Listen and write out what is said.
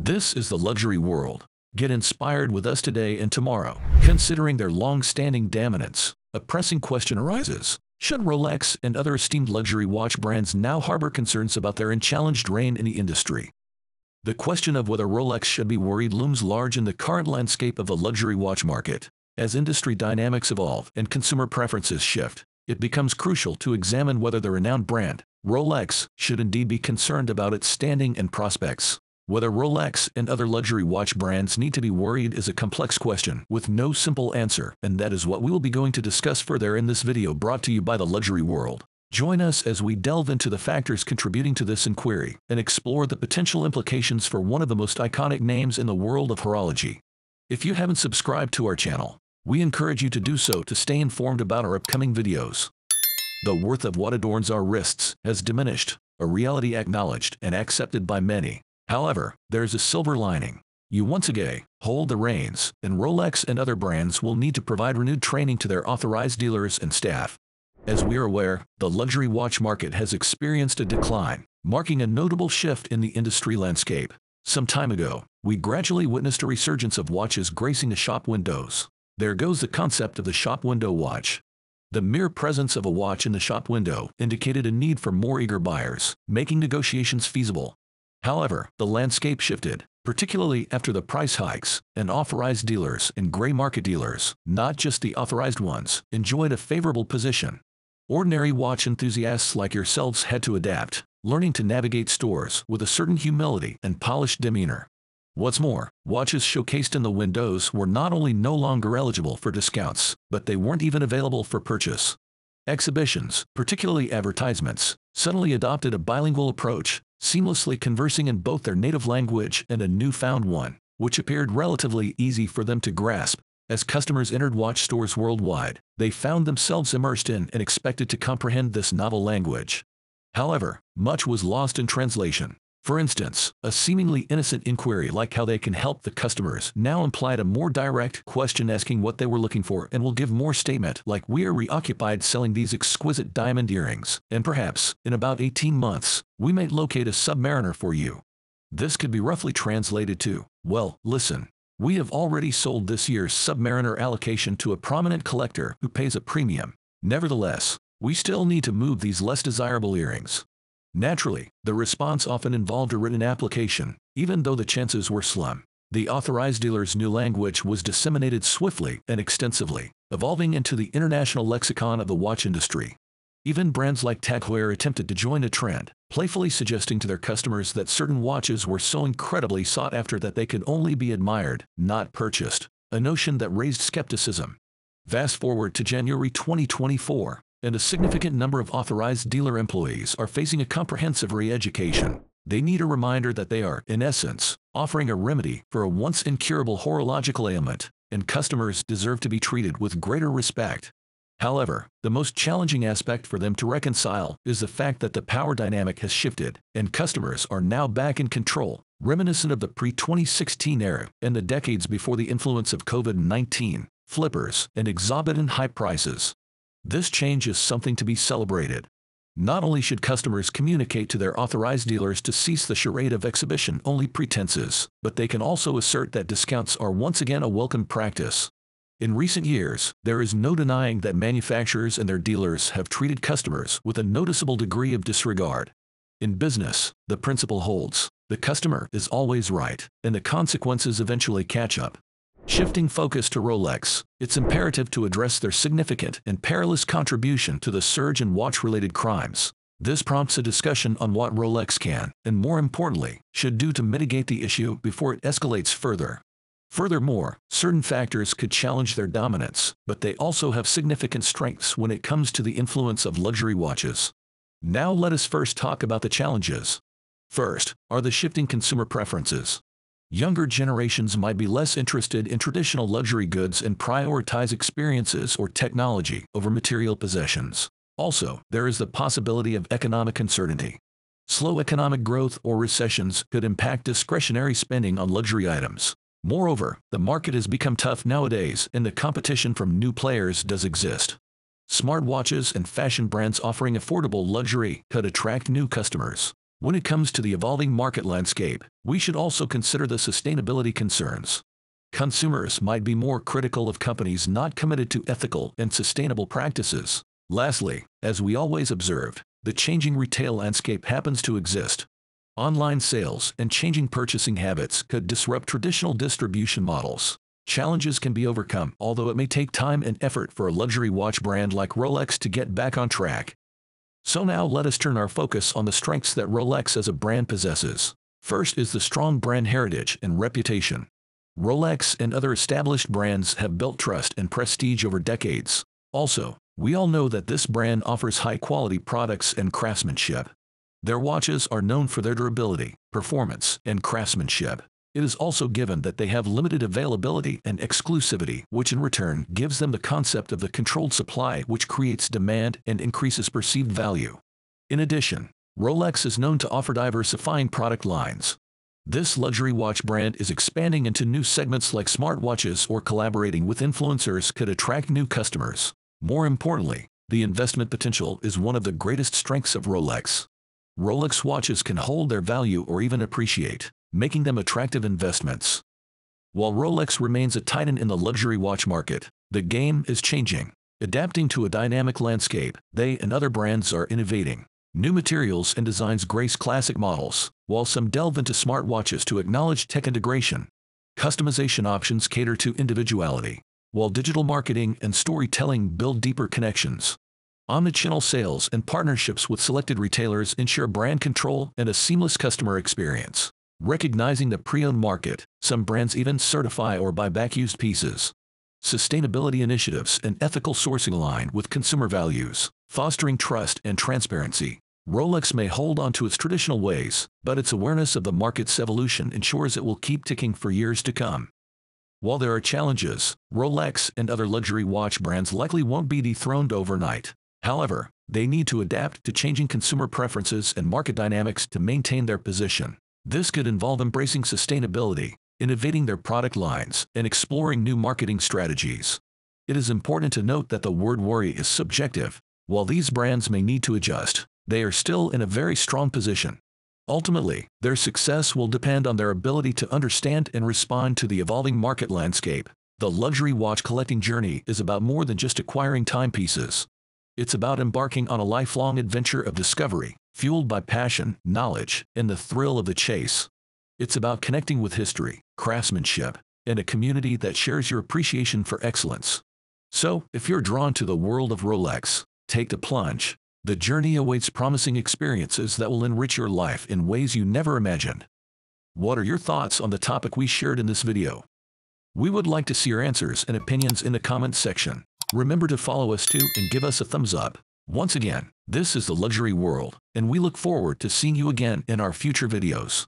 This is the luxury world. Get inspired with us today and tomorrow. Considering their long-standing dominance, a pressing question arises. Should Rolex and other esteemed luxury watch brands now harbor concerns about their unchallenged reign in the industry? The question of whether Rolex should be worried looms large in the current landscape of the luxury watch market. As industry dynamics evolve and consumer preferences shift, it becomes crucial to examine whether the renowned brand, Rolex, should indeed be concerned about its standing and prospects. Whether Rolex and other luxury watch brands need to be worried is a complex question with no simple answer, and that is what we will be going to discuss further in this video brought to you by the Luxury World. Join us as we delve into the factors contributing to this inquiry and explore the potential implications for one of the most iconic names in the world of horology. If you haven't subscribed to our channel, we encourage you to do so to stay informed about our upcoming videos. The worth of what adorns our wrists has diminished, a reality acknowledged and accepted by many. However, there's a silver lining. You once again hold the reins, and Rolex and other brands will need to provide renewed training to their authorized dealers and staff. As we are aware, the luxury watch market has experienced a decline, marking a notable shift in the industry landscape. Some time ago, we gradually witnessed a resurgence of watches gracing the shop windows. There goes the concept of the shop window watch. The mere presence of a watch in the shop window indicated a need for more eager buyers, making negotiations feasible. However, the landscape shifted, particularly after the price hikes, and authorized dealers and gray market dealers, not just the authorized ones, enjoyed a favorable position. Ordinary watch enthusiasts like yourselves had to adapt, learning to navigate stores with a certain humility and polished demeanor. What's more, watches showcased in the windows were not only no longer eligible for discounts, but they weren't even available for purchase. Exhibitions, particularly advertisements, suddenly adopted a bilingual approach, seamlessly conversing in both their native language and a newfound one, which appeared relatively easy for them to grasp. As customers entered watch stores worldwide, they found themselves immersed in and expected to comprehend this novel language. However, much was lost in translation. For instance, a seemingly innocent inquiry like how they can help the customers now implied a more direct question asking what they were looking for and will give more statement like we are reoccupied selling these exquisite diamond earrings, and perhaps, in about 18 months, we might locate a submariner for you. This could be roughly translated to, well, listen, we have already sold this year's submariner allocation to a prominent collector who pays a premium. Nevertheless, we still need to move these less desirable earrings. Naturally, the response often involved a written application, even though the chances were slim. The authorized dealer's new language was disseminated swiftly and extensively, evolving into the international lexicon of the watch industry. Even brands like Tag Heuer attempted to join the trend, playfully suggesting to their customers that certain watches were so incredibly sought after that they could only be admired, not purchased, a notion that raised skepticism. Fast forward to January 2024. And a significant number of authorized dealer employees are facing a comprehensive re-education. They need a reminder that they are, in essence, offering a remedy for a once incurable horological ailment, and customers deserve to be treated with greater respect. However, the most challenging aspect for them to reconcile is the fact that the power dynamic has shifted, and customers are now back in control, reminiscent of the pre-2016 era and the decades before the influence of COVID-19, flippers, and exorbitant high prices. This change is something to be celebrated. Not only should customers communicate to their authorized dealers to cease the charade of exhibition-only pretenses, but they can also assert that discounts are once again a welcome practice. In recent years, there is no denying that manufacturers and their dealers have treated customers with a noticeable degree of disregard. In business, the principle holds: the customer is always right, and the consequences eventually catch up. Shifting focus to Rolex, it's imperative to address their significant and perilous contribution to the surge in watch-related crimes. This prompts a discussion on what Rolex can, and more importantly, should do to mitigate the issue before it escalates further. Furthermore, certain factors could challenge their dominance, but they also have significant strengths when it comes to the influence of luxury watches. Now let us first talk about the challenges. First, are the shifting consumer preferences. Younger generations might be less interested in traditional luxury goods and prioritize experiences or technology over material possessions. Also, there is the possibility of economic uncertainty. Slow economic growth or recessions could impact discretionary spending on luxury items. Moreover, the market has become tough nowadays and the competition from new players does exist. Smartwatches and fashion brands offering affordable luxury could attract new customers. When it comes to the evolving market landscape, we should also consider the sustainability concerns. Consumers might be more critical of companies not committed to ethical and sustainable practices. Lastly, as we always observed, the changing retail landscape happens to exist. Online sales and changing purchasing habits could disrupt traditional distribution models. Challenges can be overcome, although it may take time and effort for a luxury watch brand like Rolex to get back on track. So now let us turn our focus on the strengths that Rolex as a brand possesses. First is the strong brand heritage and reputation. Rolex and other established brands have built trust and prestige over decades. Also, we all know that this brand offers high-quality products and craftsmanship. Their watches are known for their durability, performance, and craftsmanship. It is also given that they have limited availability and exclusivity, which in return gives them the concept of the controlled supply, which creates demand and increases perceived value. In addition, Rolex is known to offer diversifying product lines. This luxury watch brand is expanding into new segments like smartwatches, or collaborating with influencers could attract new customers. More importantly, the investment potential is one of the greatest strengths of Rolex. Rolex watches can hold their value or even appreciate, making them attractive investments. While Rolex remains a titan in the luxury watch market, the game is changing. Adapting to a dynamic landscape, they and other brands are innovating. New materials and designs grace classic models, while some delve into smartwatches to acknowledge tech integration. Customization options cater to individuality, while digital marketing and storytelling build deeper connections. Omnichannel sales and partnerships with selected retailers ensure brand control and a seamless customer experience. Recognizing the pre-owned market, some brands even certify or buy back used pieces. Sustainability initiatives and ethical sourcing align with consumer values, fostering trust and transparency. Rolex may hold on to its traditional ways, but its awareness of the market's evolution ensures it will keep ticking for years to come. While there are challenges, Rolex and other luxury watch brands likely won't be dethroned overnight. However, they need to adapt to changing consumer preferences and market dynamics to maintain their position. This could involve embracing sustainability, innovating their product lines, and exploring new marketing strategies. It is important to note that the word worry is subjective. While these brands may need to adjust, they are still in a very strong position. Ultimately, their success will depend on their ability to understand and respond to the evolving market landscape. The luxury watch collecting journey is about more than just acquiring timepieces. It's about embarking on a lifelong adventure of discovery, fueled by passion, knowledge, and the thrill of the chase. It's about connecting with history, craftsmanship, and a community that shares your appreciation for excellence. So, if you're drawn to the world of Rolex, take the plunge. The journey awaits promising experiences that will enrich your life in ways you never imagined. What are your thoughts on the topic we shared in this video? We would like to see your answers and opinions in the comments section. Remember to follow us too and give us a thumbs up. Once again, this is the Luxury World, and we look forward to seeing you again in our future videos.